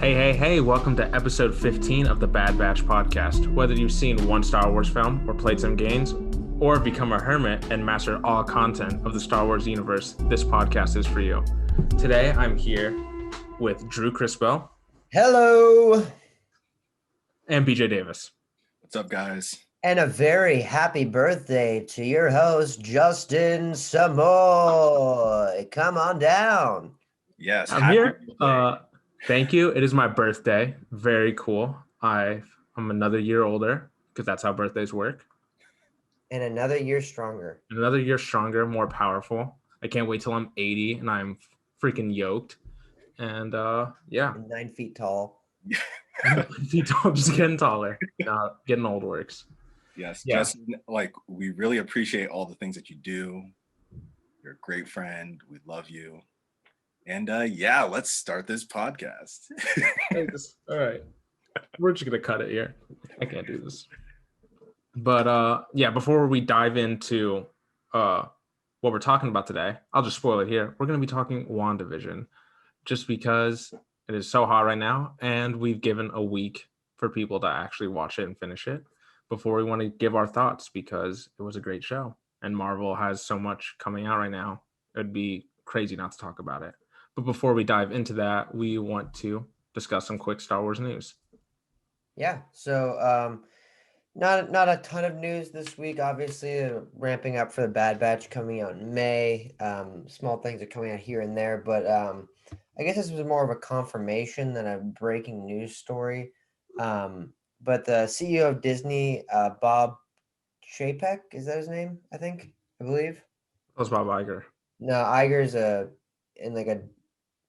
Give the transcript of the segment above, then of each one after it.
Hey, welcome to episode 15 of the Bad Batch podcast. Whether you've seen one Star Wars film or played some games, or become a hermit and master all content of the Star Wars universe, this podcast is for you. Today, I'm here with Drew Criswell. Hello! And BJ Davis. What's up, guys? And a very happy birthday to your host, Justin Samoy. Come on down. Yes, I'm here. Thank you. It is my birthday. Very cool. I'm another year older because that's how birthdays work. And another year stronger. Another year stronger, more powerful. I can't wait till I'm 80 and I'm freaking yoked. And yeah. 9 feet tall. 9 feet tall, just getting taller. Getting old works. Yes, yeah. Justin, we really appreciate all the things that you do. You're a great friend. We love you. And let's start this podcast. All right. We're just going to cut it here. I can't do this. But before we dive into what we're talking about today, I'll just spoil it here. We're going to be talking Wandavision just because it is so hot right now. And we've given a week for people to actually watch it and finish it before we want to give our thoughts because it was a great show. And Marvel has so much coming out right now. It'd be crazy not to talk about it. But before we dive into that, we want to discuss some quick Star Wars news. Yeah, so not a ton of news this week. Obviously, ramping up for the Bad Batch coming out in May. Small things are coming out here and there, but I guess this was more of a confirmation than a breaking news story. But the CEO of Disney, Bob Chapek, is that his name? I believe. That was Bob Iger. No, Iger's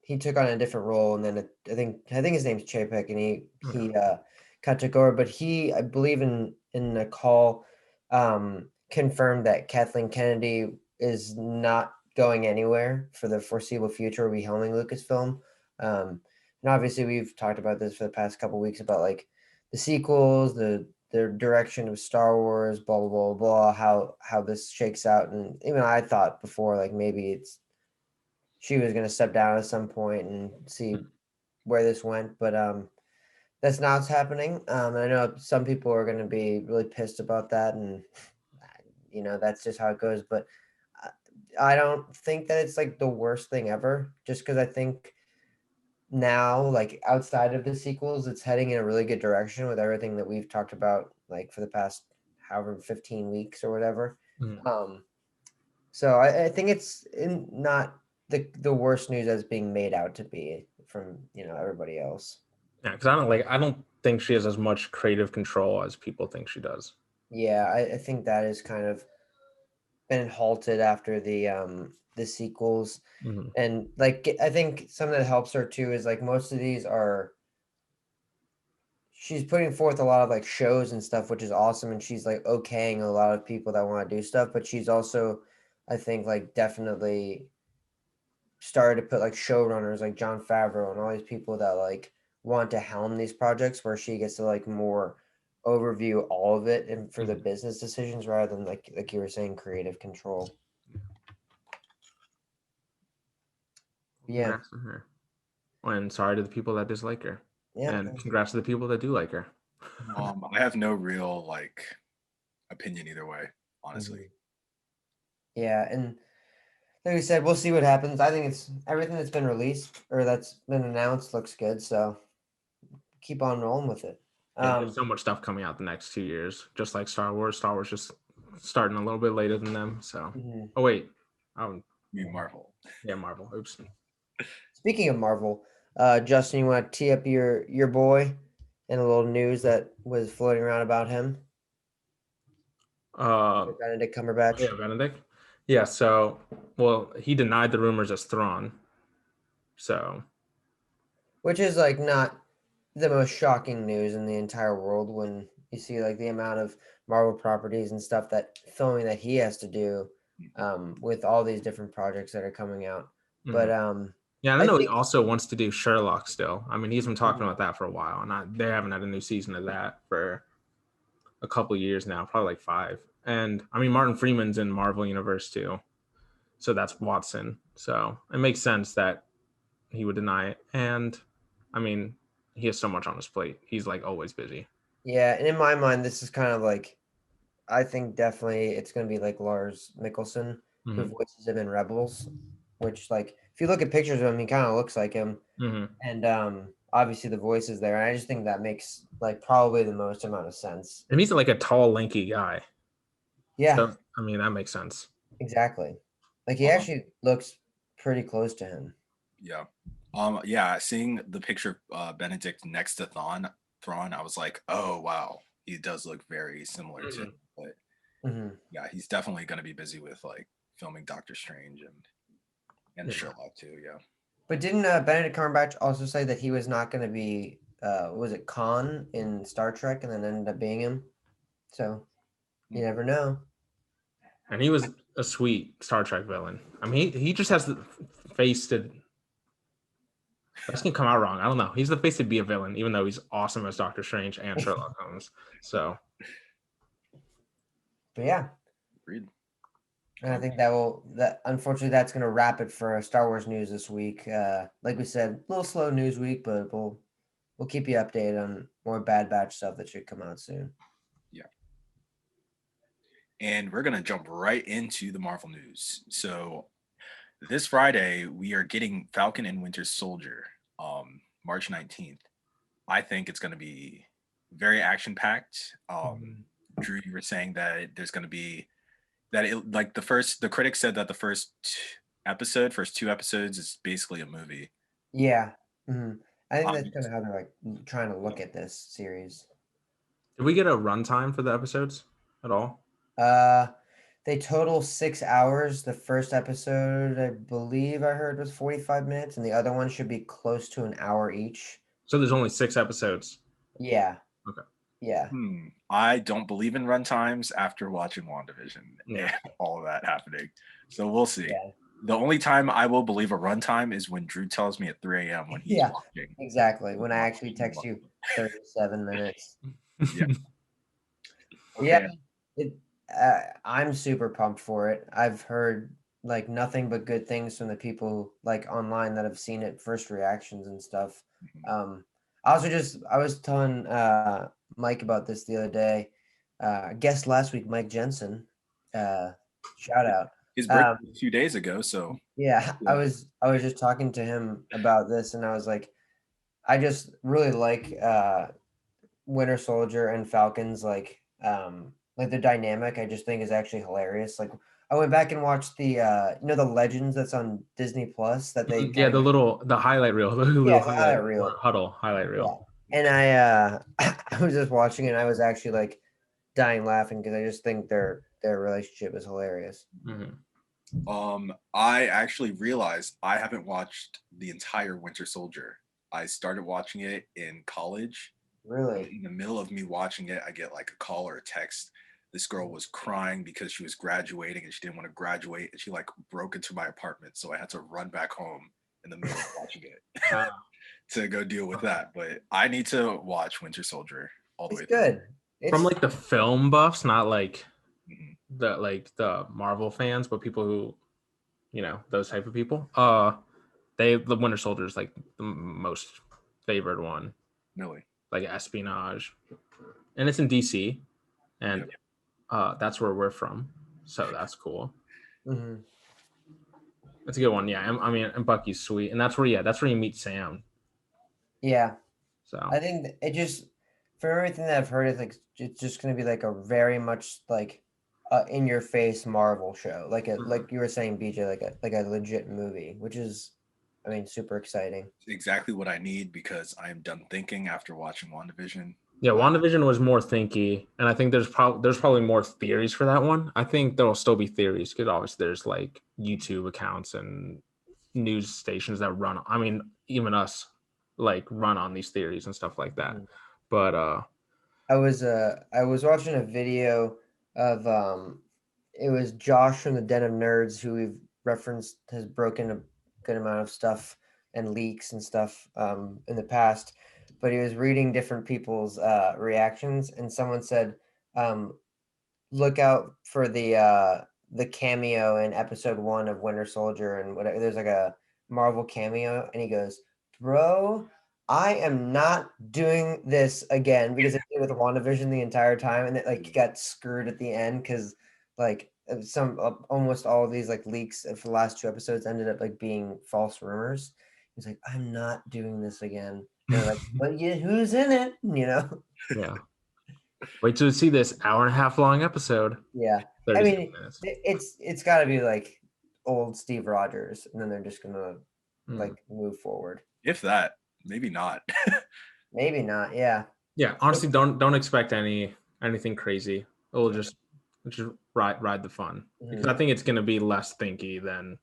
he took on a different role, and then I think his name's Chapek, and he kind of took over. But he, I believe, in a call, confirmed that Kathleen Kennedy is not going anywhere for the foreseeable future. Will be helming Lucasfilm, and obviously we've talked about this for the past couple of weeks about like the sequels, the direction of Star Wars, blah blah blah blah, how this shakes out, and even I thought before like maybe she was going to step down at some point and see where this went, but that's not what's happening. And I know some people are going to be really pissed about that, and that's just how it goes. But I don't think that it's like the worst thing ever, just because I think now, like outside of the sequels, it's heading in a really good direction with everything that we've talked about, like for the past however 15 weeks or whatever. So I think it's not the worst news as being made out to be from everybody else. Yeah, because I don't think she has as much creative control as people think she does. Yeah, I think that is kind of been halted after the sequels. And like I think something that helps her too is like most of these she's putting forth a lot of like shows and stuff, which is awesome, and she's like okaying a lot of people that want to do stuff, but she's also I think like definitely started to put like showrunners like Jon Favreau and all these people that like want to helm these projects where she gets to like more overview all of it and for the business decisions rather than like you were saying creative control. Yeah. Congrats to her. And sorry to the people that dislike her. Yeah. And congrats to the people that do like her. I have no real opinion either way, honestly. Yeah, and like we said, we'll see what happens. I think it's everything that's been released or that's been announced looks good, so keep on rolling with it. There's so much stuff coming out the next 2 years, just like Star Wars. Star Wars just starting a little bit later than them. So, Oh wait, Marvel. Yeah, Marvel. Oops. Speaking of Marvel, Justin, you want to tee up your boy and a little news that was floating around about him? Benedict Cumberbatch. Yeah, Benedict. Yeah, so, he denied the rumors as Thrawn. So. Which is like not the most shocking news in the entire world when you see like the amount of Marvel properties and stuff that filming that he has to do with all these different projects that are coming out. But yeah, I know he also wants to do Sherlock still. I mean, he's been talking about that for a while, and they haven't had a new season of that for a couple of years now, probably like 5. And I mean, Martin Freeman's in Marvel Universe too, so that's Watson. So it makes sense that he would deny it. And I mean, he has so much on his plate. He's like always busy. Yeah, and in my mind, this is kind of like, I think definitely it's going to be like Lars Mikkelsen, who Mhm. voices him in Rebels, which like if you look at pictures of him, he kind of looks like him, and obviously the voice is there, and I just think that makes like probably the most amount of sense. And he's like a tall, lanky guy. Yeah, So, I mean, that makes sense. exactly. Like he actually looks pretty close to him. Yeah. Seeing the picture of Benedict next to Thrawn, I was like, oh wow, he does look very similar to him. But yeah, he's definitely gonna be busy with like filming Doctor Strange and Sherlock too, yeah. But didn't Benedict Cumberbatch also say that he was not going to be, was it Khan in Star Trek, and then ended up being him? So you never know. And he was a sweet Star Trek villain. I mean, he just has the face to. That's gonna come out wrong. I don't know. He's the face to be a villain, even though he's awesome as Doctor Strange and Sherlock Holmes. So, but yeah, Agreed. and I think that unfortunately that's going to wrap it for Star Wars news this week. Like we said, a little slow news week, but we'll keep you updated on more Bad Batch stuff that should come out soon. Yeah. And we're gonna jump right into the Marvel news. So this Friday we are getting Falcon and Winter Soldier, March 19th. I think it's gonna be very action packed. Drew, you were saying that there's gonna be that it like the critics said that the first two episodes is basically a movie. Yeah, I think that's kind of how they're like trying to look at this series. did we get a runtime for the episodes at all? They total 6 hours. The first episode, I believe I heard, was 45 minutes, and the other one should be close to an hour each. So there's only 6 episodes. Yeah. Okay. Yeah. I don't believe in runtimes after watching WandaVision and all of that happening. So we'll see. Yeah. The only time I will believe a runtime is when Drew tells me at 3 a.m. when he's watching. Exactly. When I actually text you 37 minutes. Yeah. Okay. Yeah. I'm super pumped for it. I've heard like nothing but good things from the people like online that have seen it, first reactions and stuff. I was telling Mike about this the other day. Guest last week, Mike Jensen. Shout out. His birthday a few days ago, so yeah, I was just talking to him about this, and I was like, I just really like Winter Soldier and Falcons like the dynamic. I just think is actually hilarious. Like I went back and watched the the Legends that's on Disney Plus that they the highlight reel, highlight reel. highlight reel. Yeah. And I I was just watching it and I was actually like dying laughing because I just think their relationship is hilarious. I actually realized I haven't watched the entire Winter Soldier. I started watching it in college. Really? In the middle of me watching it, I get like a call or a text. This girl was crying because she was graduating and she didn't want to graduate, and she like broke into my apartment, so I had to run back home in the middle of watching it to go deal with that. But I need to watch Winter Soldier all the way through. Good. From like the film buffs, not like the Marvel fans, but people who, those type of people. The Winter Soldier is like the most favored one. Really? Like espionage, and it's in DC, and that's where we're from, so that's cool. That's a good one. Yeah, I mean, and Bucky's sweet, and that's where you meet Sam. Yeah. So I think it just, for everything that I've heard, it's just going to be like a very much like in your face Marvel show, like you were saying, BJ, like a legit movie, which is, I mean, super exciting. Exactly what I need because I am done thinking after watching WandaVision. Yeah, WandaVision was more thinky, and I think there's probably more theories for that one. I think there'll still be theories because obviously there's like YouTube accounts and news stations that run. I mean, even us like run on these theories and stuff like that. But I was watching a video of it was Josh from the Den of Nerds, who we've referenced, has broken a good amount of stuff and leaks and stuff in the past, but he was reading different people's reactions, and someone said, look out for the cameo in episode 1 of Winter Soldier, and whatever, there's like a Marvel cameo, and he goes, bro, I am not doing this again because I did it with WandaVision the entire time, and it like got screwed at the end because like some almost all of these like leaks for the last 2 episodes ended up like being false rumors. He's like, I'm not doing this again. And they're like, but yeah, who's in it? You know? Yeah. Wait till you see this hour and a half long episode. Yeah. I 37 mean, minutes. it's got to be like old Steve Rogers, and then they're just gonna Hmm. like move forward. If that, maybe not. Maybe not. Yeah. Yeah, honestly, don't expect anything crazy. It'll just ride the fun because I think it's gonna be less thinky than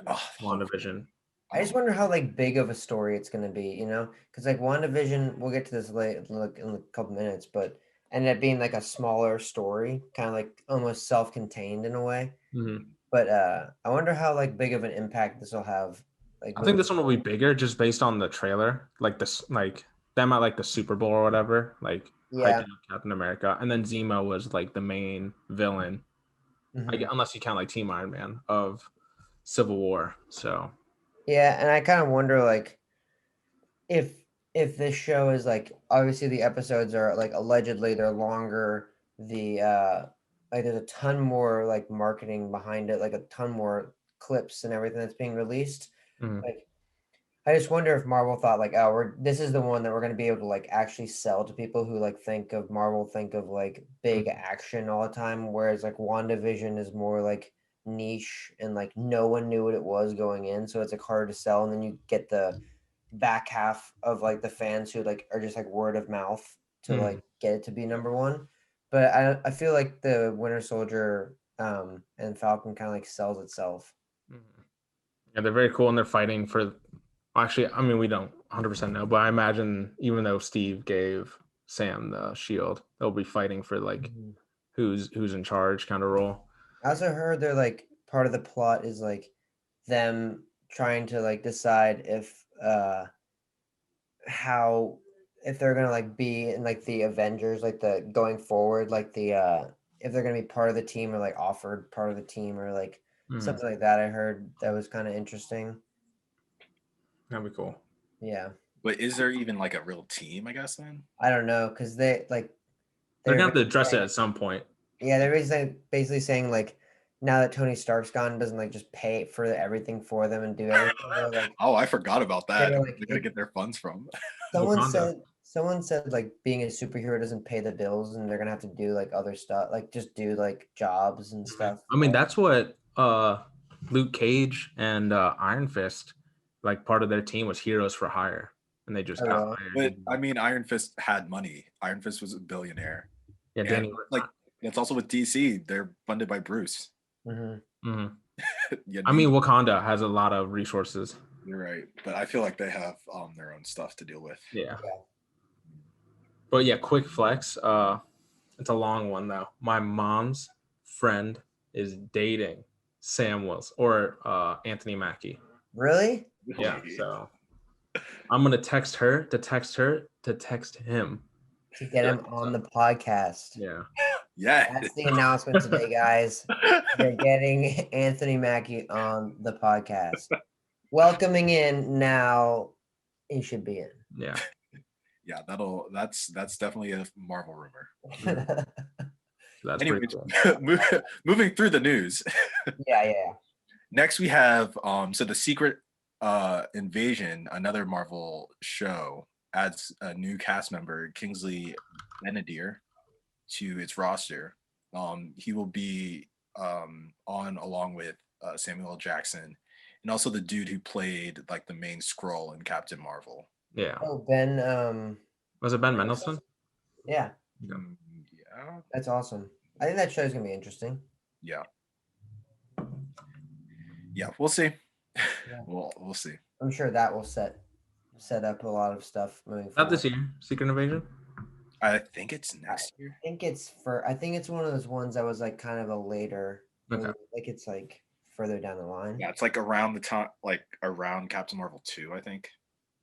Oh, WandaVision. I just wonder how like big of a story it's gonna be, you know? Because like WandaVision, we'll get to this late like in a couple minutes, but ended up being like a smaller story, kind of like almost self-contained in a way. Mhm. But I wonder how like big of an impact this will have. Like I think this one will be bigger just based on the trailer, like this, like them at like the Super Bowl or whatever, like yeah. hyping up Captain America, and then Zemo was like the main villain, Mhm. unless you count like Team Iron Man of Civil War. So Yeah, and I kind of wonder like if this show is like obviously the episodes are like allegedly they're longer, the like there's a ton more like marketing behind it, like a ton more clips and everything that's being released. mhm. Like I just wonder if Marvel thought like, oh, this is the one that we're gonna be able to like actually sell to people who like think of Marvel, think of like big action all the time, whereas like WandaVision is more like niche and like no one knew what it was going in, so it's like hard to sell, and then you get the back half of like the fans who like are just like word of mouth to like get it to be number one. But I feel like the Winter Soldier and Falcon kind of like sells itself. Yeah, they're very cool and they're fighting for. Actually, I mean, we don't 100% know, but I imagine even though Steve gave Sam the shield, they'll be fighting for like who's in charge kind of role. I also heard they're like part of the plot is like them trying to like decide if how if they're gonna like be in like the Avengers, like the going forward, like the if they're gonna be part of the team or like offered part of the team or like something like that. I heard that was kind of interesting. That'd be cool. Yeah, but is there even like a real team? I guess then. I don't know because they like They're gonna have to basically address it saying- at some point. Yeah, they're basically saying like now that Tony Stark's gone, doesn't like just pay for everything for them and do everything. They're like Oh, I forgot about that. they're Where like they're gonna get their funds from? Wakanda. someone said like being a superhero doesn't pay the bills and they're gonna have to do like other stuff, like just do like jobs and stuff. I mean, that's what Luke Cage and Iron Fist, like part of their team was heroes for hire, and they just got hired. But I mean, Iron Fist had money. Iron Fist was a billionaire. Yeah, And, Danny. like that's also with DC. They're funded by Bruce. Mhm. Yeah, I mean, Wakanda has a lot of resources. you're right, but I feel like they have their own stuff to deal with. Yeah. But yeah, quick flex. It's a long one though. My mom's friend is dating Sam Wills or Anthony Mackie. Really? Yeah. So I'm gonna text her to text him. To get him on the podcast. Yeah. Yeah. That's the announcement today, guys. They're getting Anthony Mackie on the podcast. Welcoming in now, he should be in. Yeah. Yeah, that's definitely a Marvel rumor. That's Anyway, pretty cool. moving through the news. Yeah. Next we have so the Secret Invasion, another Marvel show, adds a new cast member, Kingsley Benadier, to its roster. He will be on along with Samuel L. Jackson and also the dude who played like the main Skrull in Captain Marvel. Yeah. Oh, Ben. Was it Ben Mendelsohn? Yeah, Yeah. that's awesome. I think that show's gonna be interesting. Yeah. We'll see. Yeah. We'll see. I'm sure that will set up a lot of stuff moving forward. Not this year. Secret Invasion. I think it's next year. I think it's one of those ones that was like kind of a later. Okay. Like it's like further down the line. Yeah, it's like around the time, like around Captain Marvel 2, I think.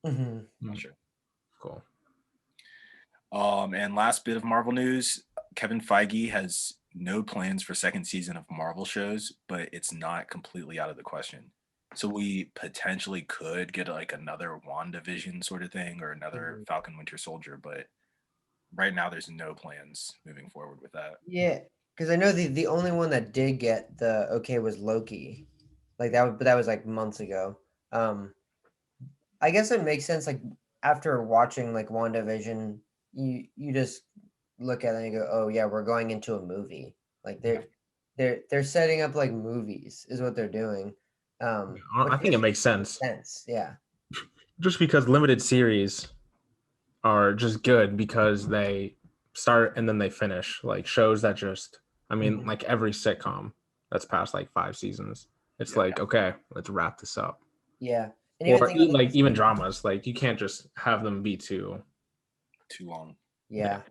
Mhm. Not sure. Cool. And last bit of Marvel news: Kevin Feige has no plans for second season of Marvel shows, but it's not completely out of the question. So we potentially could get like another WandaVision sort of thing or another Mhm. Falcon Winter Soldier, but right now there's no plans moving forward with that. Yeah, because I know the only one that did get the okay was Loki, like that, but that was like months ago. Um, I guess it makes sense. Like after watching like WandaVision, you just look at it and you go, oh yeah, we're going into a movie. Like Yeah. they're setting up like movies is what they're doing. I Which think it makes makes sense sense. Yeah. just because limited series are just good because they start and then they finish. Like shows that just, I mean, Mhm. like every sitcom that's past like 5 seasons, it's Yeah. like, okay, let's wrap this up. Yeah. And even Or think of like like even dramas, like you can't just have them be too. Too long. Yeah. yeah.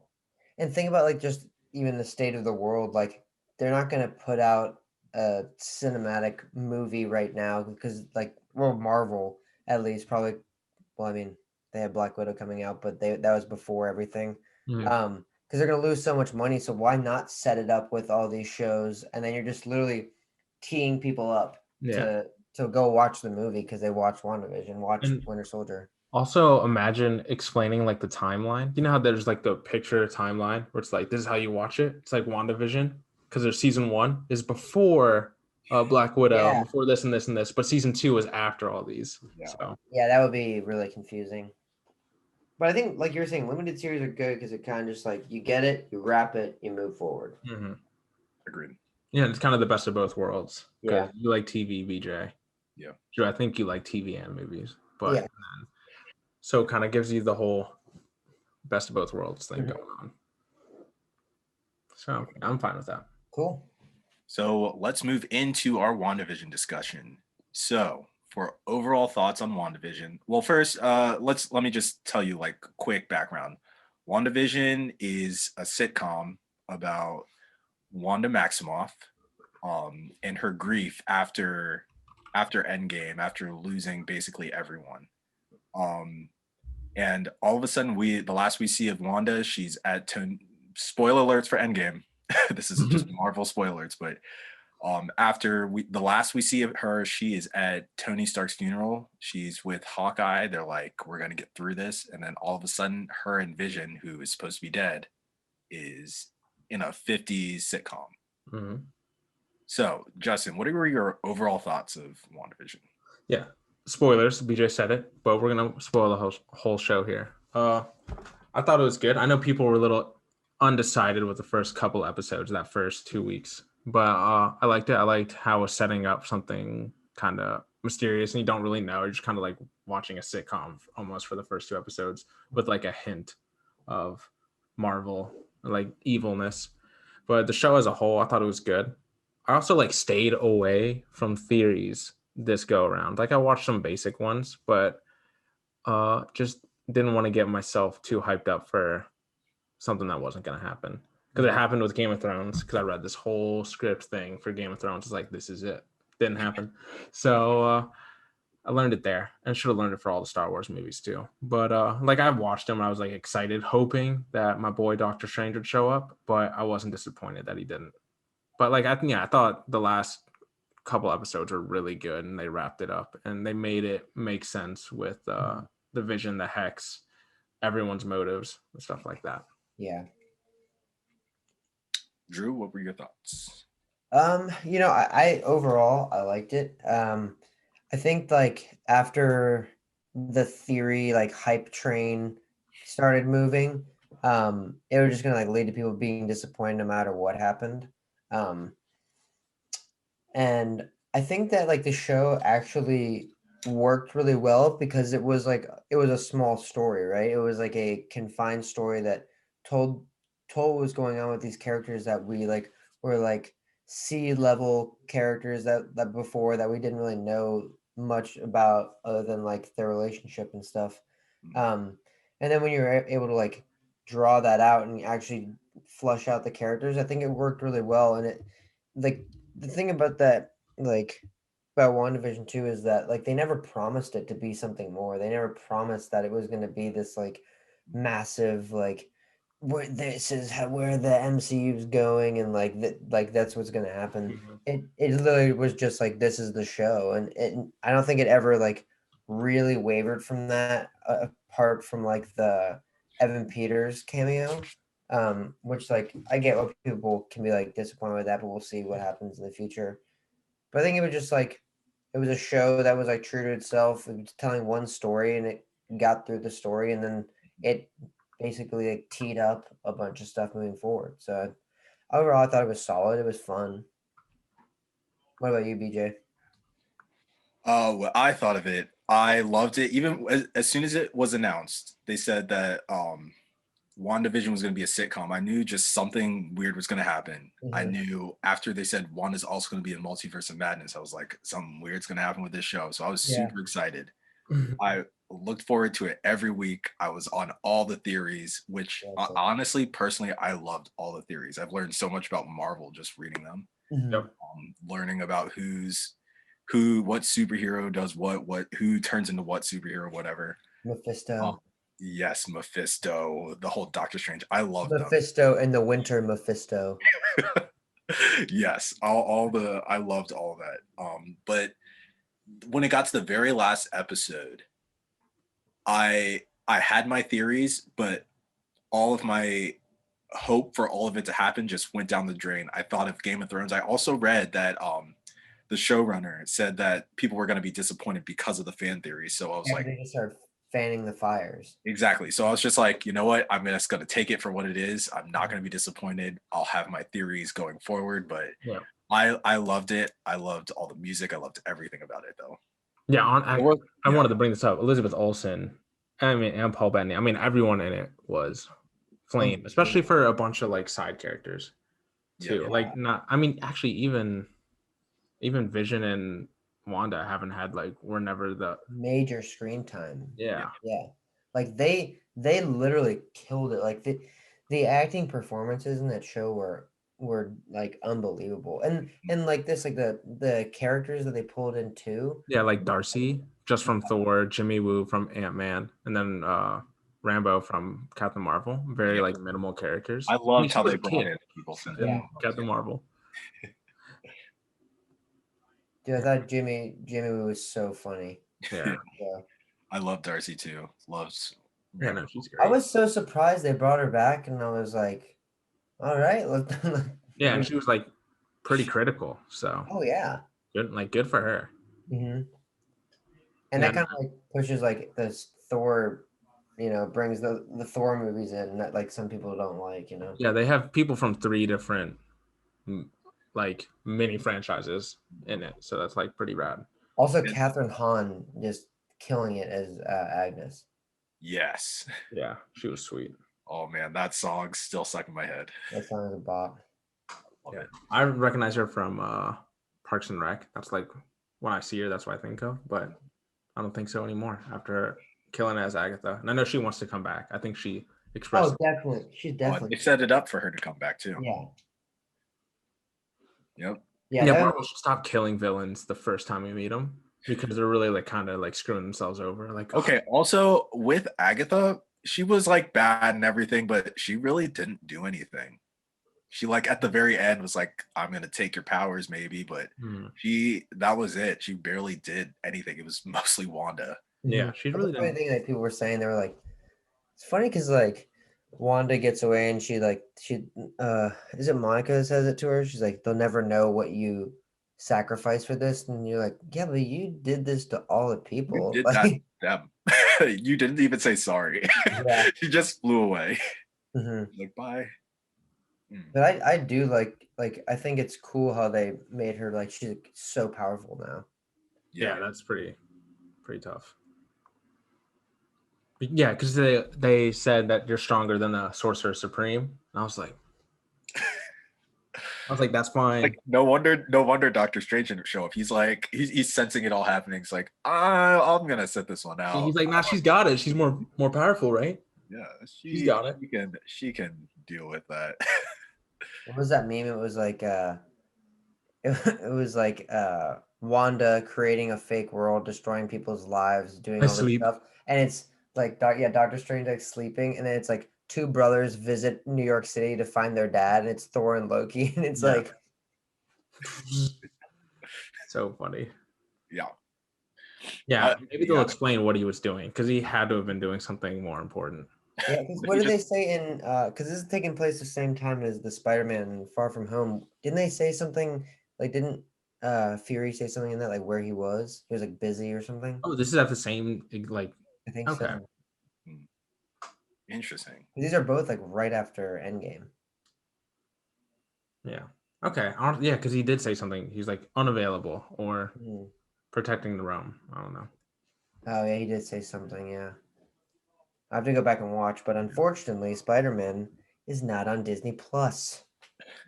And think about like just even the state of the world. Like they're not going to put out a cinematic movie right now because like well Marvel at least probably well I mean they had Black Widow coming out but that was before everything. Mhm. Because they're going to lose so much money, so why not set it up with all these shows and then you're just literally teeing people up Yeah. to go watch the movie because they watch WandaVision, watch And Winter Soldier. also imagine explaining like the timeline. You know how there's like the picture timeline where it's like this is how you watch it. It's like WandaVision because there's season 1 is before Black Widow, Yeah. before this and this and this, but season 2 is after all these. Yeah. So Yeah, that would be really confusing. But I think, like you were saying, limited series are good because it kind of just like you get it, you wrap it, you move forward. mhm. Agreed. Yeah, it's kind of the best of both worlds because Yeah. you like TV, BJ. Yeah. Sure, I think you like TV and movies, but Yeah. so it kind of gives you the whole best of both worlds thing Mhm. going on. So I'm fine with that. Cool. So let's move into our WandaVision discussion. So for overall thoughts on WandaVision, well, first, let me just tell you like quick background. WandaVision is a sitcom about Wanda Maximoff, and her grief after Endgame, after losing basically everyone. Um, and all of a sudden, the last we see of Wanda, she's at spoiler alerts for Endgame. This is just Marvel spoilers, but after the last we see of her, she is at Tony Stark's funeral. She's with Hawkeye. They're like, we're gonna get through this. And then all of a sudden, her and Vision, who is supposed to be dead, is in a 50s sitcom. Mm-hmm. So, Justin, what are your overall thoughts of WandaVision? Yeah. Spoilers. BJ said it, but we're gonna spoil the whole show here. I thought it was good. I know people were a little undecided with the first couple episodes, that first 2 weeks, but I liked it. I liked how it was setting up something kind of mysterious, and you don't really know. You're just kind of like watching a sitcom almost for the first 2 episodes with like a hint of Marvel, like evilness. But the show as a whole, I thought it was good. I also like stayed away from theories this go around. Like I watched some basic ones, but just didn't want to get myself too hyped up for something that wasn't going to happen. Because it happened with Game of Thrones, because I read this whole script thing for Game of Thrones. It's like, this is it. Didn't happen. So I learned it there, and should have learned it for all the Star Wars movies too. But like I watched them, and I was like excited, hoping that my boy Doctor Strange would show up, but I wasn't disappointed that he didn't. But like I thought the last couple episodes were really good, and they wrapped it up, and they made it make sense with the Vision, the Hex, everyone's motives, and stuff like that. Yeah. Drew, what were your thoughts? I overall I liked it. I think like after the theory like hype train started moving, it was just gonna like lead to people being disappointed no matter what happened. Um, and I think that like the show actually worked really well because it was a small story, right? It was like a confined story that told told what was going on with these characters that we like were like sea level characters that before that we didn't really know much about other than like their relationship and stuff. Um, and then when you're able to like draw that out and actually flush out the characters, I think it worked really well. And it like the thing about that, like about WandaVision 2 is that like they never promised it to be something more. They never promised that it was gonna be this like massive, like where this is where the MCU is going, and like that's what's gonna happen. It literally was just like this is the show, and I don't think it ever like really wavered from that, apart from like the Evan Peters cameo, which like I get what people can be like disappointed with that, but we'll see what happens in the future. But I think it was just like it was a show that was like true to itself. It was telling one story, and it got through the story, and then it basically like teed up a bunch of stuff moving forward. So overall, I thought it was solid. It was fun. What about you, BJ? What I thought of it, I loved it. Even as soon as it was announced, they said that WandaVision was going to be a sitcom. I knew just something weird was going to happen. I Mhm. knew after they said Wanda's also going to be in Multiverse of Madness, I was like, something weird's going to happen with this show. So I was Yeah. super excited. I looked forward to it every week. I was on all the theories, which Yeah, same. honestly, personally, I loved all the theories. I've learned so much about Marvel just reading them, Mhm. learning about what superhero does what, who turns into what superhero, whatever. Mephisto. Yes, Mephisto, the whole Doctor Strange. I love them. Mephisto in the winter Mephisto. Yes, all the I loved all that. But when it got to the very last episode, I had my theories, but all of my hope for all of it to happen just went down the drain. I thought of Game of Thrones. I also read that the showrunner said that people were going to be disappointed because of the fan theories. So I was Yeah, like, they just started fanning the fires. exactly. So I was just like, you know what? I'm just going to take it for what it is. I'm not going to be disappointed. I'll have my theories going forward, but Yeah. I loved it. I loved all the music. I loved everything about it, though. Yeah, I Yeah. wanted to bring this up. Elizabeth Olsen, I mean, and Paul Bettany. I mean, everyone in it was flame, especially for a bunch of like side characters too. Yeah. Like, not. I mean, actually, even Vision and Wanda haven't had like were never the Major screen time. yeah. Yeah. Like they literally killed it. Like the acting performances in that show were like unbelievable. And like this, like the characters that they pulled in too. Yeah, like Darcy just from Thor, Jimmy Woo from Ant-Man, and then Rambo from Captain Marvel. Very Yeah. like minimal characters. I I mean, loved she how was they a brought kid in people from in Yeah. Captain Marvel. Dude, I thought Jimmy was so funny. Yeah. Yeah. I love Darcy too. Loves Yeah, Rambo. no, she's I great. was so surprised they brought her back, and I was like, all right, Yeah, and she was like pretty critical. So oh yeah. good for her. Mm-hmm. And Yeah, that kind of like pushes like this Thor, brings the Thor movies in that like some people don't like. yeah, they have people from 3 different like mini franchises in it, so that's like pretty rad. Also, Yeah. Catherine Hahn just killing it as Agnes. Yes. Yeah, she was sweet. Oh man, that song's still stuck in my head. That song is a bop. Love Yeah, it. I recognize her from Parks and Rec. That's like when I see her, that's what I think of. But I don't think so anymore after killing as Agatha. And I know she wants to come back. I think she expressed. Oh, definitely. She's They definitely. set it up for her to come back too. Yeah. Yep. Yeah. Yeah, that Marvel was- should stop killing villains the first time you meet them because they're really like kind of like screwing themselves over. Like, Okay. Also, with Agatha, she was like bad and everything, but she really didn't do anything. She like at the very end was like, "I'm gonna take your powers, maybe," but that was it. She barely did anything. It was mostly Wanda. yeah, she That's really the funny didn't. thing that people were saying. They were like, it's funny because like Wanda gets away and she is it Monica that says it to her? She's like, they'll never know what you sacrifice for this, and you're like, yeah, but you did this to all the You people. did that Like, to them. You didn't even say sorry. Yeah. She just flew away. mhm. Like bye. But I do like I think it's cool how they made her like she's so powerful now. Yeah, that's pretty tough. Yeah, because they said that you're stronger than the Sorcerer Supreme. And I was like, that's fine. Like no wonder Doctor Strange didn't show up. He's like he's sensing it all happening. He's like, I'm gonna set this one out. He's like, nah, she's got it. She's more powerful, right? Yeah, She's got it. She can deal with that. What was that meme? It was like it was like Wanda creating a fake world, destroying people's lives, doing I all this sleep. stuff, and it's like Doctor Strange like sleeping, and then it's like two brothers visit New York City to find their dad, and it's Thor and Loki, and it's Yeah. like, So funny. Yeah. Yeah, maybe they'll Yeah. explain what he was doing because he had to have been doing something more important. yeah. 'Cause what did they say in? Because this is taking place the same time as the Spider-Man Far From Home. Didn't they say something like? Didn't Fury say something in that like where he was? He was like busy or something. Oh, this is at the same like. I think Okay. so. Interesting. These are both like right after Endgame. Yeah. Okay. Yeah, because he did say something. He's like unavailable or Mhm. protecting the realm. I don't know. Oh yeah, he did say something. Yeah, I have to go back and watch, but unfortunately, Spider-Man is not on Disney Plus.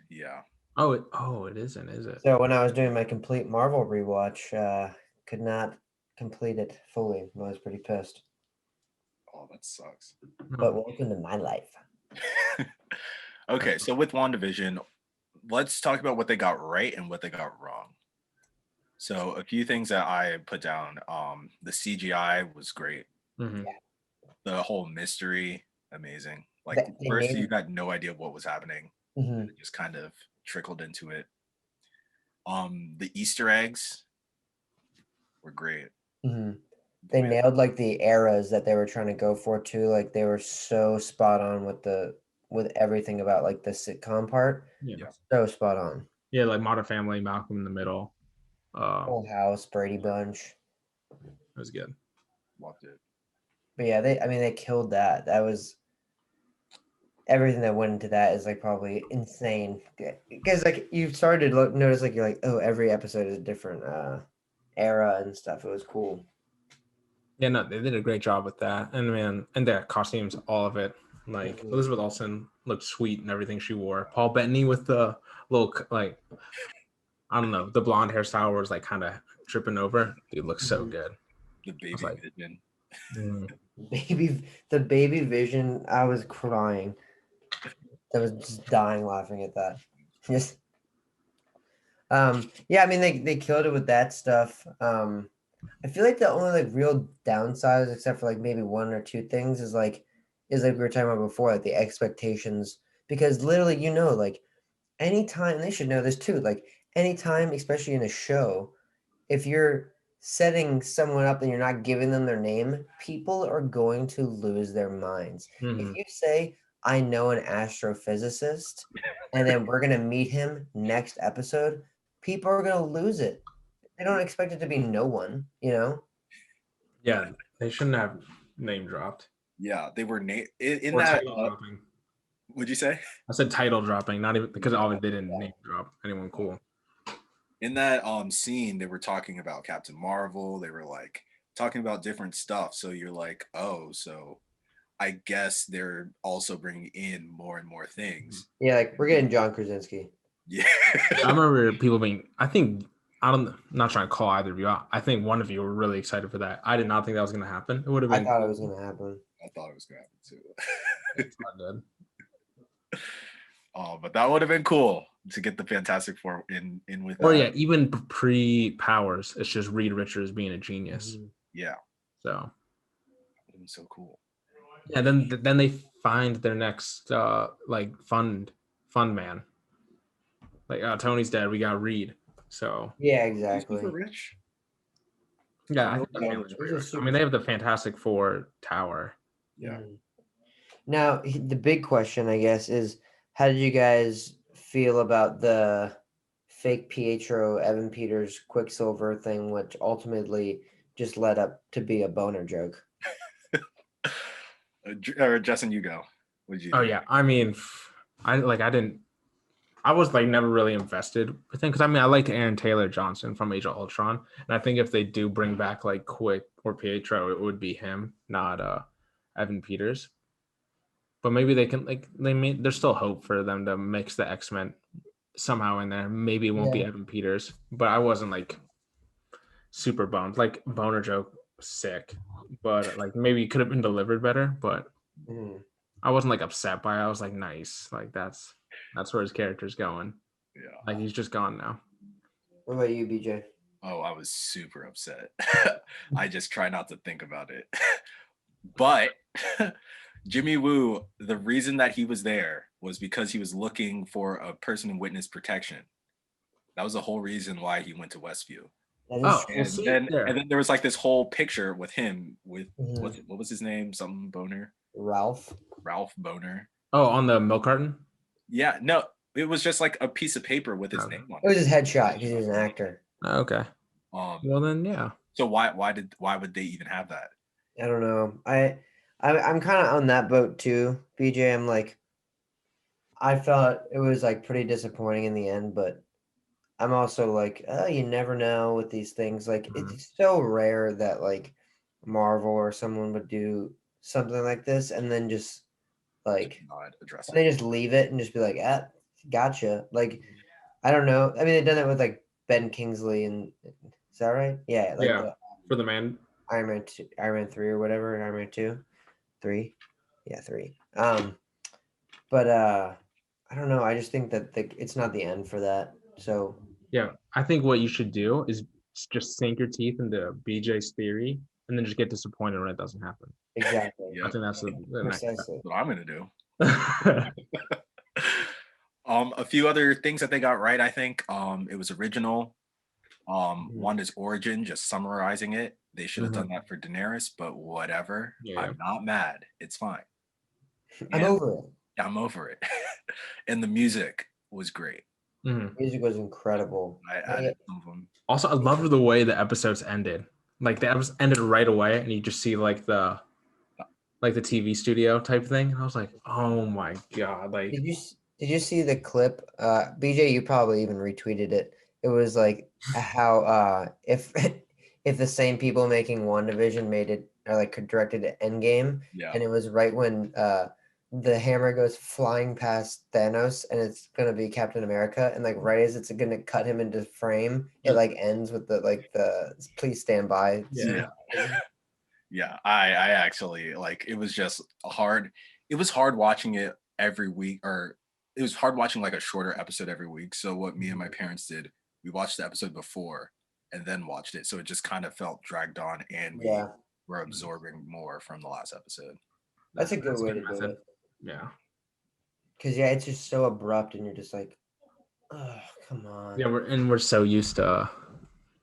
Yeah. It isn't, is it? So when I was doing my complete Marvel rewatch, could not complete it fully. I was pretty pissed. Oh, that sucks. But welcome to my life. Okay, so with WandaVision, let's talk about what they got right and what they got wrong. So a few things that I put down. The CGI was great. Mhm. The whole mystery, amazing. Like They first made you had no idea what was happening. Mhm. It just kind of trickled into it. The Easter eggs were great. Mhm. The They way- nailed like the eras that they were trying to go for too. Like they were so spot on with everything about like the sitcom part. Yeah. So spot on. Yeah, like Modern Family, Malcolm in the Middle. Full House, Brady Bunch. It was good. Loved it. But yeah, they killed that. That was everything that went into that is like probably insane. Because like you started to notice like you're like, oh, every episode is a different era and stuff. It was cool. Yeah, no, they did a great job with that. And man, and their costumes, all of it. Like Mhm. Elizabeth Olsen looked sweet in everything she wore. Paul Bettany with the little like I don't know, the blonde hairstyle was like kind of tripping over. Dude looks so Mhm. good. The baby like- vision. The baby vision, I was crying. I was just dying laughing at that. Just yeah, I mean they killed it with that stuff. I feel like the only like real downsides, except for like maybe one or two things, is like we were talking about before, like the expectations. Because literally, like anytime they should know this too, like anytime, especially in a show, if you're setting someone up and you're not giving them their name, people are going to lose their minds. If Mhm. you say, I know an astrophysicist, and then we're gonna meet him next episode, people are gonna lose it. They don't expect it to be no one, Yeah, they shouldn't have name dropped. Yeah, they were in Or that. title dropping. What'd you say? I said title dropping, not even because obviously they didn't name drop anyone cool. In that scene, they were talking about Captain Marvel. They were like talking about different stuff. So you're like, oh, so I guess they're also bringing in more and more things. Yeah, like we're getting John Krasinski. Yeah. I remember people being. I'm not trying to call either of you out. I think one of you were really excited for that. I did not think that was going to happen. It would have I been. thought it was gonna happen. I thought it was gonna happen too. It's not good. Oh, but that would have been cool to get the Fantastic Four in with Or that. yeah, even pre Powers, it's just Reed Richards being a genius. Mhm. Yeah, So that would have been so cool. yeah, then they find their next like fund man. Like Tony's dead, we got Reed. So Yeah, Super exactly. rich. yeah, I Yeah, think the yeah, family's those pretty are rich. I super- mean, they have the Fantastic Four tower. Yeah. Mhm. Now, the big question, I guess, is how did you guys feel about the fake Pietro Evan Peters Quicksilver thing, which ultimately just led up to be a boner joke? Or Justin, you go. What did you Oh think? yeah, I mean, I was like never really invested with him because I mean I liked Aaron Taylor Johnson from Age of Ultron, and I think if they do bring back like Quick or Pietro, it would be him, not Evan Peters. But maybe they can there's still hope for them to mix the X-Men somehow in there. Maybe it won't be Yeah. Evan Peters, but I wasn't like super bummed. Like boner joke, sick, but like maybe it could have been delivered better. But Mhm. I wasn't like upset by it. I was like, nice, like that's where his character's going. Yeah. Like he's just gone now. What about you, BJ? Oh, I was super upset. I just try not to think about it. But Jimmy Woo, the reason that he was there was because he was looking for a person in witness protection. That was the whole reason why he went to Westview. That is Oh, true. we'll And see then there. and then there was like this whole picture with him with Mhm. what was his name? Something Boner? Ralph. Ralph Boner. Oh, on the milk carton. Yeah, no, it was just like a piece of paper with his Okay. name on It was it. his headshot because he was an actor. Okay. Um, Well then, yeah. so why would they even have that? I don't know. I'm kind of on that boat too, BJ. I'm like, I felt it was like pretty disappointing in the end, but I'm also like, oh, you never know with these things. Like, Mhm. it's so rare that like Marvel or someone would do something like this and then just like Not address they it. just leave it and just be like, ah, gotcha. Like, I don't know. I mean, they've done that with like Ben Kingsley and is that right? Yeah, like Yeah. the For the man. Iron Man 2, Iron Man 3 or whatever, and Iron Man 2, 3. Yeah, 3. But I don't know. I just think that it's not the end for that. So Yeah. I think what you should do is just sink your teeth into BJ's theory and then just get disappointed when it doesn't happen. exactly, I Yep, think that's the next precisely. that's what I'm gonna do. step. A few other things that they got right, I think. It was original. Mhm. Wanda's origin, just summarizing it. They should have done Mhm. that for Daenerys, but whatever. Yeah. I'm not mad. It's fine. I'm And over it. I'm over it. And the music was great. Mhm. Music was incredible. I Yeah, added some of them. Also, I love the way the episodes ended. Like the episodes ended right away, and you just see like the TV studio type thing. And I was like, oh my god! Like, did you see the clip? BJ, you probably even retweeted it. It was like how if if the same people making WandaVision made it or like directed it Endgame, Yeah. and it was right when the hammer goes flying past Thanos and it's gonna be Captain America, and like right as it's gonna cut him into frame, it like ends with the please stand by. yeah, Yeah. I actually like it was just hard. It was hard watching it every week, or it was hard watching like a shorter episode every week. So what me and my parents did, we watched the episode before and then watched it. So it just kind of felt dragged on and we Yeah, were absorbing more from the last episode. that's a good that's way to do method. it. Yeah, Because yeah, it's just so abrupt, and you're just like, oh, come on. yeah. We're so used to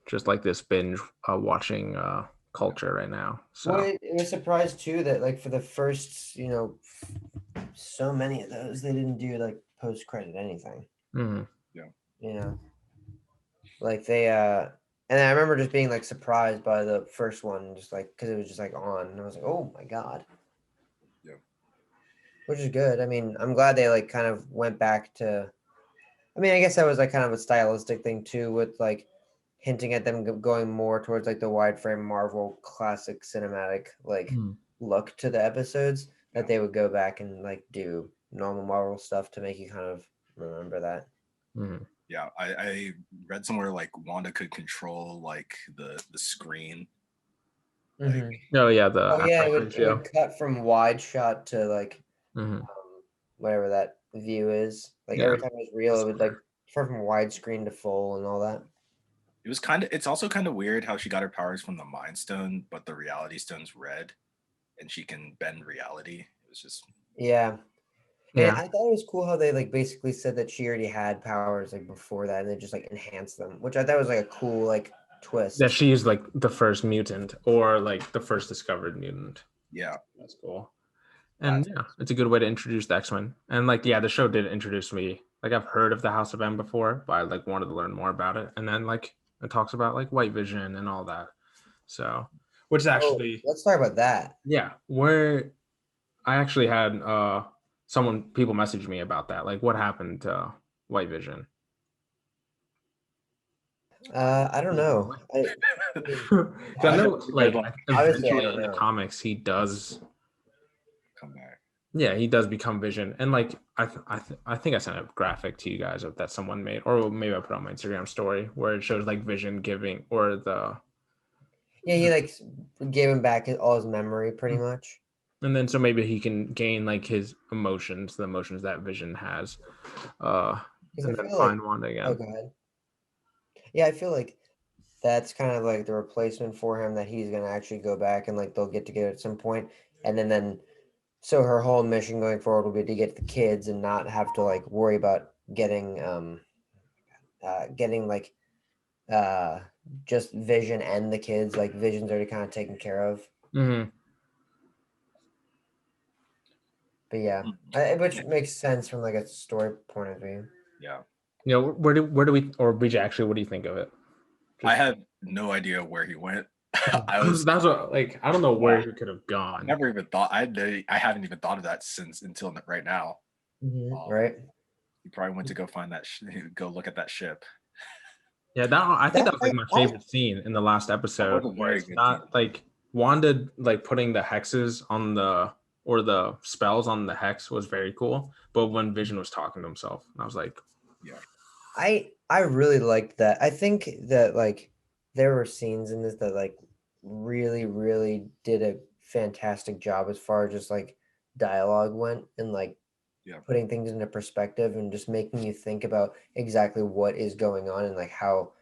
just like this binge watching culture right now. Well, So it was surprised too that like for the first, so many of those they didn't do like post credit anything. mhm. You know, like they and I remember just being like surprised by the first one, just like because it was just like on, and I was like, oh my god, Yeah. which is good. I mean, I'm glad they like kind of went back to. I mean, I guess that was like kind of a stylistic thing too, with like hinting at them going more towards like the wide frame Marvel classic cinematic like Mhm. look to the episodes, Yeah. that they would go back and like do normal Marvel stuff to make you kind of remember that. Mhm. Yeah. I read somewhere like Wanda could control like the screen. Like Oh yeah, the Oh yeah, aspect it ratio. would cut from wide shot to like Mhm. whatever that view is. Like Yeah. every time it was real, it would like turn from widescreen to full and all that. it was it's also kind of weird how she got her powers from the Mind Stone, but the Reality Stone's red and she can bend reality. It was just Yeah. And Yeah. I thought it was cool how they like basically said that she already had powers like before that and they just like enhanced them, which I thought was like a cool like twist. That she is like the first mutant or like the first discovered mutant. yeah. That's cool. And yeah, it's a good way to introduce the X-Men. And like, yeah, the show did introduce me. Like I've heard of the House of M before, but I like wanted to learn more about it. And then like it talks about like White Vision and all that. So, which is Oh, actually, let's talk about that. yeah, where I actually had people message me about that. Like what happened to White Vision? I don't know. I mean, 'Cause I know like obviously I eventually don't in the know. comics he does Come back. Yeah, he does become Vision, and like I think I sent a graphic to you guys that someone made, or maybe I put on my Instagram story where it shows like Vision giving, or Yeah, he like gave him back all his memory pretty Mm. much. and then so maybe he can gain like his emotions, the emotions that Vision has, Because and I then feel like, find Wanda oh, again. go ahead. Yeah, I feel like that's kind of like the replacement for him, that he's gonna actually go back and like they'll get together at some point, and then so her whole mission going forward will be to get the kids and not have to like worry about getting like uh just Vision and the kids. Like Vision's already kind of taken care of. Mm-hmm. But yeah, which makes sense from like a story point of view. Yeah. You know, where do we, or BJ, actually, what do you think of it? I had no idea where he went. That's what, like, I don't know where he could have gone. I never even thought. I haven't even thought of that until right now. Right. He probably went to go find that. Go look at that ship. Yeah, I think that was like my favorite scene in the last episode. Where it's not like Wanda like putting the hexes on the spells on the hex was very cool. But when Vision was talking to himself, I was like, yeah. I really liked that. I think that like there were scenes in this that like really, really did a fantastic job as far as just like dialogue went and like putting things into perspective and just making you think about exactly what is going on and like how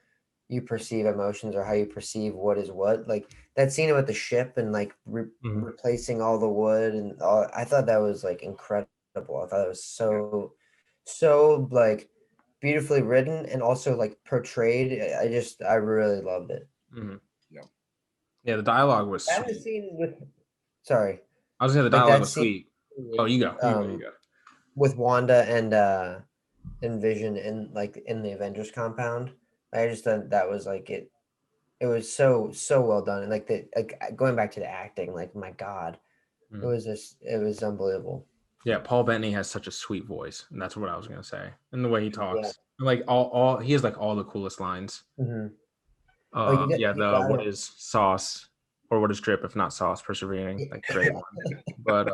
you perceive emotions or how you perceive what is what. Like that scene with the ship and like replacing all the wood and all, I thought that was like incredible. I thought it was so like beautifully written and also like portrayed. I really loved it. mm-hmm. Yeah, the dialogue was That sweet. scene with I was gonna say the dialogue was sweet. Oh, you go. You go. With Wanda and Vision in the Avengers compound. I just thought that was like it was so well done. And like going back to the acting, like my God. It was unbelievable. Yeah, Paul Bettany has such a sweet voice, and that's what I was gonna say. And the way he talks, like all he has like all the coolest lines. Mm-hmm. What is sauce or what is drip if not sauce? Persevering, like great one. But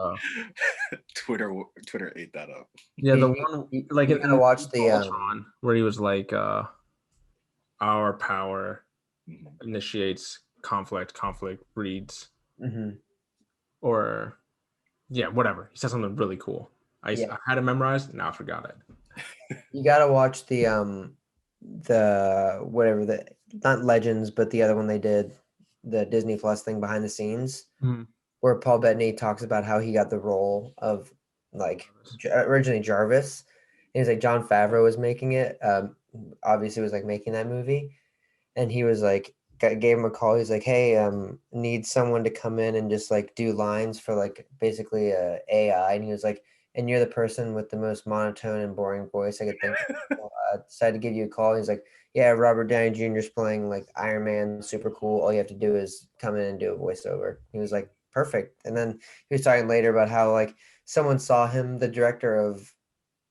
Twitter ate that up. Yeah, the one like you gotta watch the Ultron, where he was like, our power initiates conflict breeds, or whatever. He said something really cool. I had it memorized, now I forgot it. You gotta watch the whatever the not Legends, but the other one they did, the Disney Plus thing behind the scenes, where Paul Bettany talks about how he got the role of like originally Jarvis. He was like Jon Favreau was making it. Obviously was like making that movie, and he was like gave him a call. He's like, hey, need someone to come in and just like do lines for like basically a AI. And he was like, and you're the person with the most monotone and boring voice I could think of. Decided to give you a call. He's like, yeah, Robert Downey Jr. is playing like Iron Man, super cool. All you have to do is come in and do a voiceover. He was like, perfect. And then he was talking later about how like someone saw him, the director of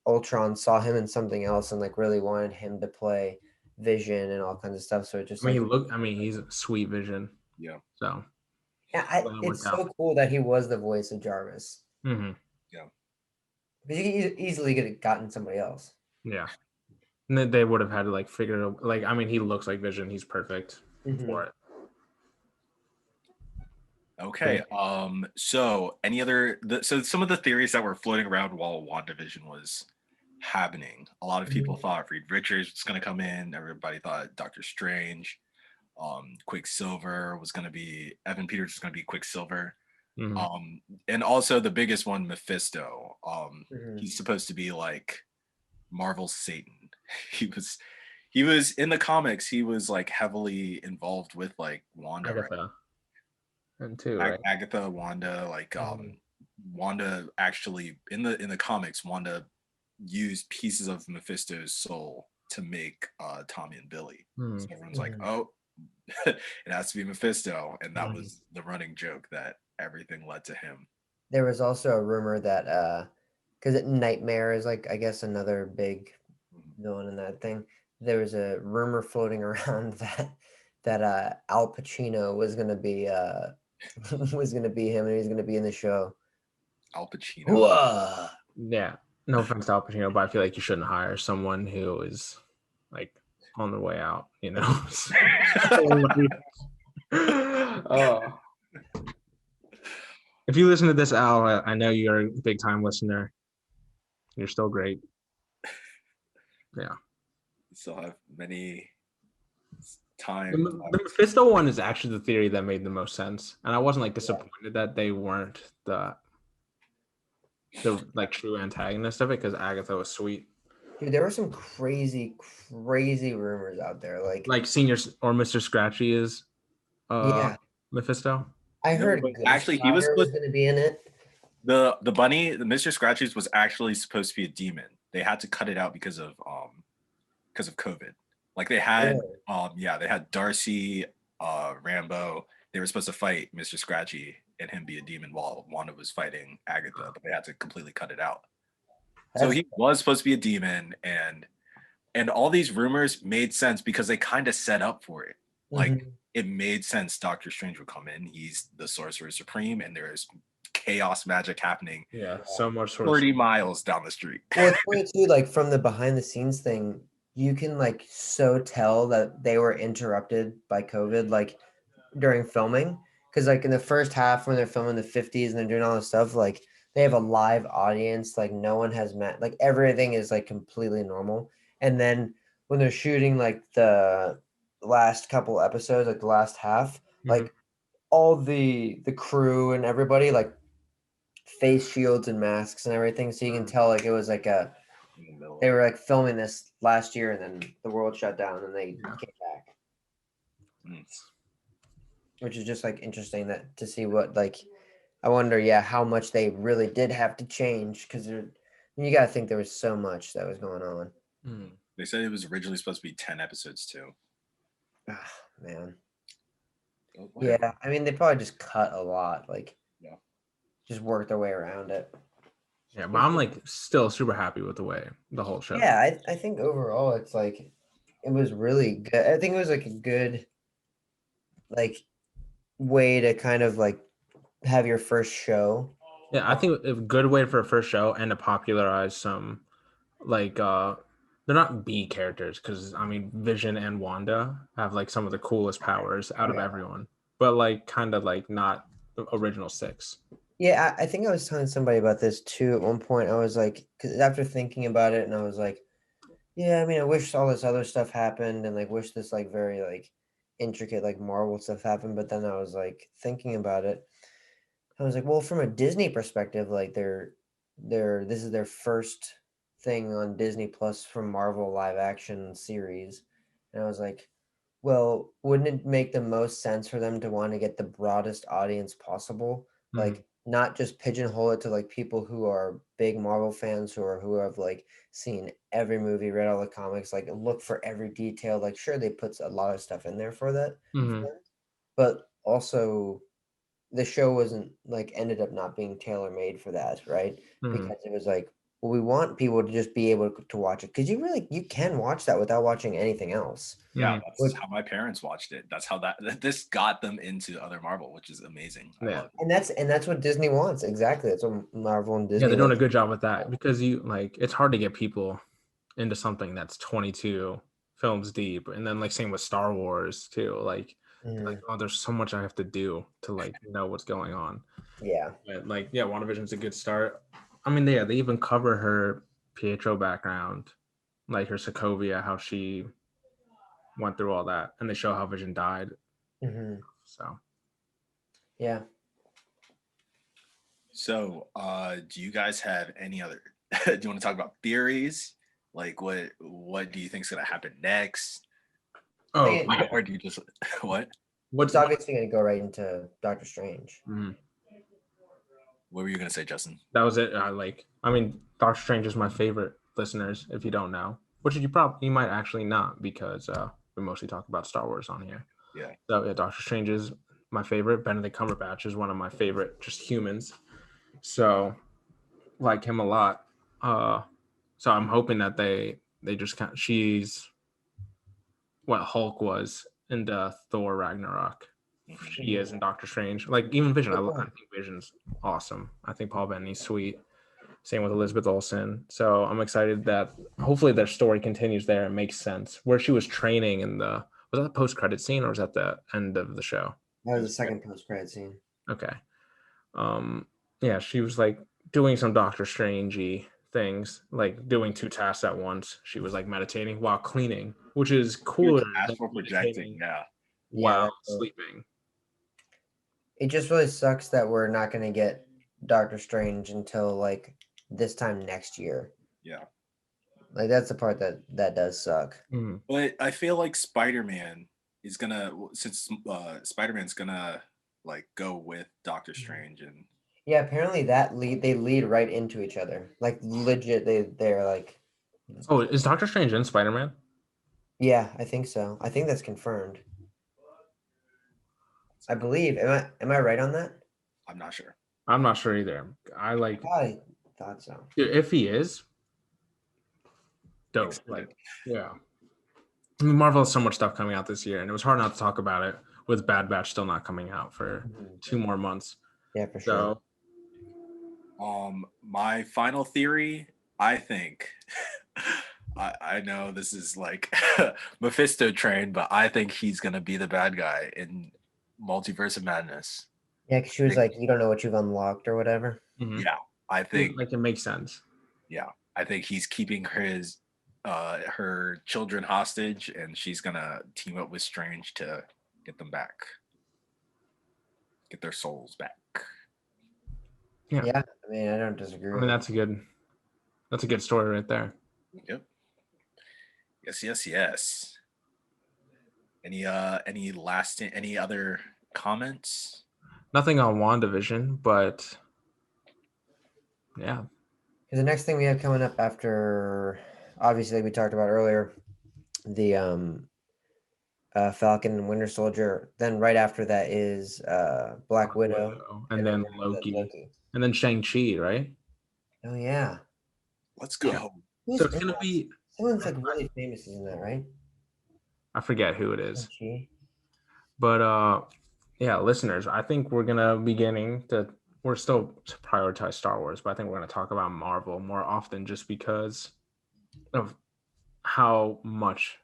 Ultron saw him in something else and like really wanted him to play Vision and all kinds of stuff. So it just he's a sweet Vision. Yeah. So it's so cool that he was the voice of Jarvis. Mm-hmm. Yeah. Because you easily could have gotten somebody else. Yeah. And then they would have had to like figure it out. Like, I mean, he looks like Vision. He's perfect for it. Okay. So any other so some of the theories that were floating around while WandaVision was happening, a lot of people thought Reed Richards was going to come in. Everybody thought Doctor Strange, Quicksilver was going to be Evan Peters was going to be Quicksilver. And also the biggest one, Mephisto. He's supposed to be like Marvel's Satan. He was in the comics. He was like heavily involved with like Wanda, Agatha. And too, right? Agatha, Wanda, like Wanda actually in the comics, Wanda used pieces of Mephisto's soul to make Tommy and Billy. So everyone's like, oh, it has to be Mephisto, and that was the running joke that everything led to him. There was also a rumor that because Nightmare is like I guess another big villain in that thing. There was a rumor floating around that Al Pacino was gonna be him, and he's gonna be in the show. Al Pacino. Whoa. Yeah. No offense to Al Pacino, but I feel like you shouldn't hire someone who is like on the way out, you know. If you listen to this, Al, I know you're a big time listener. You're still great. Yeah. You still have many time. The Mephisto one is actually the theory that made the most sense, and I wasn't like disappointed that they weren't the like true antagonist of it because Agatha was sweet. Dude, there were some crazy rumors out there. Like Senior or Mr. Scratchy is Yeah, Mephisto. I No, heard but Ghost actually, he was Rider was supposed going to be in it. the bunny, the Mr. Scratches was actually supposed to be a demon. They had to cut it out because of COVID. Like they had they had Darcy, Rambo. They were supposed to fight Mr. Scratchy and him be a demon while Wanda was fighting Agatha, but they had to completely cut it out. So he was supposed to be a demon, and all these rumors made sense because they kind of set up for it. Like it made sense Doctor Strange would come in. He's the Sorcerer Supreme, and there's chaos magic happening. Yeah, so much 30 miles down the street. Well, it's funny too, like from the behind the scenes thing, you can like so tell that they were interrupted by COVID, like during filming. Because like in the first half when they're filming the 50s and they're doing all this stuff, like they have a live audience, like no one has met, like everything is like completely normal. And then when they're shooting like the last couple episodes, like the last half, like all the crew and everybody like face shields and masks and everything, so you can tell like it was like they were like filming this last year and then the world shut down and they came back, which is just like interesting that to see what like I wonder how much they really did have to change because you got to think there was so much that was going on. They said it was originally supposed to be 10 episodes too. Man. Yeah, I mean they probably just cut a lot, like just worked their way around it. Yeah, but I'm like still super happy with the whole show. Yeah, I think overall it's like it was really good. I think it was like a good like way to kind of like have your first show. Yeah, I think a good way for a first show and to popularize some like they're not B characters because I mean Vision and Wanda have like some of the coolest powers out of everyone, but like kind of like not the original six. Yeah, I think I was telling somebody about this too at one point. I was like, because after thinking about it, and I was like, yeah, I mean, I wish all this other stuff happened, and like wish this like very like intricate like Marvel stuff happened. But then I was like thinking about it. I was like, well, from a Disney perspective, like this is their first thing on Disney Plus from Marvel live action series, and I was like, well, wouldn't it make the most sense for them to want to get the broadest audience possible? Like not just pigeonhole it to like people who are big Marvel fans who have like seen every movie, read all the comics, like look for every detail. Like sure they put a lot of stuff in there for that. But also the show wasn't like ended up not being tailor made for that, right? Because it was like, well, we want people to just be able to watch it because you can watch that without watching anything else. Yeah, that's how my parents watched it. That's how this got them into other Marvel, which is amazing. Yeah, and that's what Disney wants. Exactly, that's what Marvel and Disney. Yeah, they're doing a good job with that because you like it's hard to get people into something that's 22 films deep, and then like same with Star Wars too. Like oh, there's so much I have to do to like know what's going on. Yeah, but like WandaVision's a good start. I mean, they even cover her Pietro background, like her Sokovia, how she went through all that, and they show how Vision died. So yeah. So, do you guys have any other? Do you want to talk about theories? Like, what do you think is going to happen next? Oh, or do you just what? What's obviously going to go right into Doctor Strange. What were you going to say, Justin? That was it. I mean, Doctor Strange is my favorite, listeners, if you don't know, which you might actually not because we mostly talk about Star Wars on here. Yeah. So yeah, Doctor Strange is my favorite. Benedict Cumberbatch is one of my favorite just humans. So like him a lot. So I'm hoping that they just she's what Hulk was in the Thor Ragnarok. She is in Doctor Strange. Like even Vision, I think Vision's awesome. I think Paul Bettany's sweet. Same with Elizabeth Olsen. So I'm excited that hopefully their story continues there and makes sense. Where she was training in was that the post-credit scene or was that the end of the show? That was the second post-credit scene. Okay. Yeah, she was like doing some Doctor Strangey things, like doing two tasks at once. She was like meditating while cleaning, which is cooler than projecting, while sleeping. It just really sucks that we're not going to get Doctor Strange until like this time next year. Yeah. Like that's the part that does suck. Mhm. But I feel like Spider-Man is gonna, since Spider-Man's gonna like go with Doctor Strange, and Yeah, apparently they lead right into each other. Like legit, they're like. Oh, is Doctor Strange in Spider-Man? Yeah, I think so. I think that's confirmed. I believe. Am I right on that? I'm not sure. I'm not sure either. I thought so. Dude, if he is, dope. Excited. Like, yeah. I mean, Marvel has so much stuff coming out this year, and it was hard not to talk about it with Bad Batch still not coming out for 2 more months. Yeah, for sure. So, My final theory, I think, I know this is like Mephisto train, but I think he's gonna be the bad guy in Multiverse of Madness. Yeah, because she was like, "You don't know what you've unlocked" or whatever. mhm. Yeah, I think like it makes sense. yeah, I think he's keeping her children hostage, and she's gonna team up with Strange to get them back, get their souls back. Yeah. Yeah, I mean, I don't disagree. I with mean, it. that's a good story right there. Yep. Yes. Any other comments? Nothing on WandaVision, but yeah. Because the next thing we have coming up after, obviously, we talked about earlier, the Falcon and Winter Soldier. Then right after that is Black Widow, and then Loki, and then Shang-Chi, right? Oh yeah. Let's go. Yeah. Who's So it's in gonna that? be. Someone's like really famous is in that, right? I forget who it is, Shang-Chi. but yeah, listeners, I think we're gonna we're still to prioritize Star Wars, but I think we're gonna talk about Marvel more often just because of how much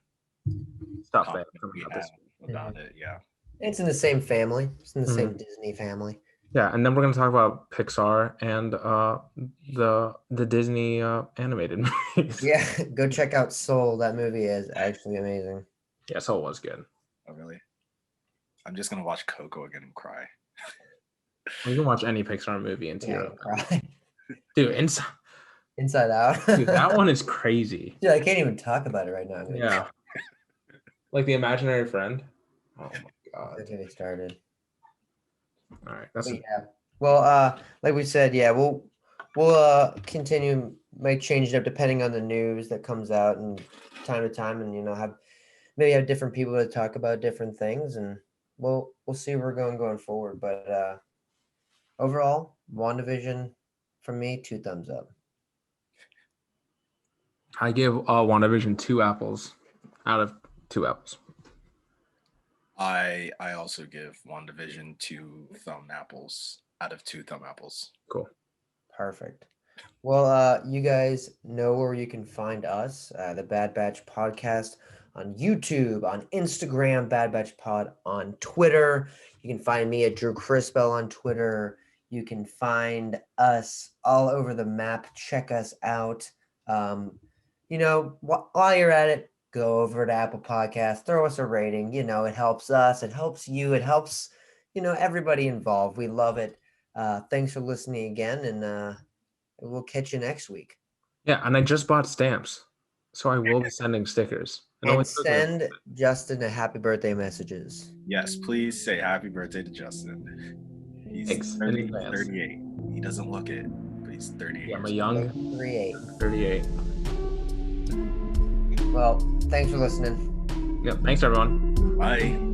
stuff they have coming out this week. About it, yeah. It's in the same family. It's in the same Disney family. Yeah, and then we're gonna talk about Pixar and the Disney animated movies. Yeah, go check out Soul. That movie is actually amazing. Yeah, Soul was good. Oh really? I'm just gonna watch Coco again and cry. You can watch any Pixar movie and tear up. Cry. Dude, Inside Out. Dude, that one is crazy. Dude, I can't even talk about it right now. Yeah. Like the imaginary friend. Oh my god. Don't get me started. All right. That's yeah. Well, like we said, yeah, we'll continue, might change it up depending on the news that comes out and time to time, and have different people to talk about different things, and we'll see where we're going forward. But overall, WandaVision from me, 2 thumbs up. I give WandaVision 2 apples out of 2 apples. I also give WandaVision 2 thumb apples out of 2 thumb apples. Cool. Perfect. Well, you guys know where you can find us, the Bad Batch Podcast on YouTube, on Instagram, Bad Batch Pod on Twitter. You can find me at Drew Crispell on Twitter. You can find us all over the map. Check us out. While you're at it, go over to Apple Podcasts, throw us a rating. It helps us, it helps you, it helps, everybody involved. We love it. Thanks for listening again, and we'll catch you next week. Yeah, and I just bought stamps, so I will be sending stickers. And send Justin a happy birthday messages. Yes, please say happy birthday to Justin. He's 38. He doesn't look it, but he's 38. Yeah, I'm a young 38. Well, thanks for listening. Yep, thanks everyone. Bye.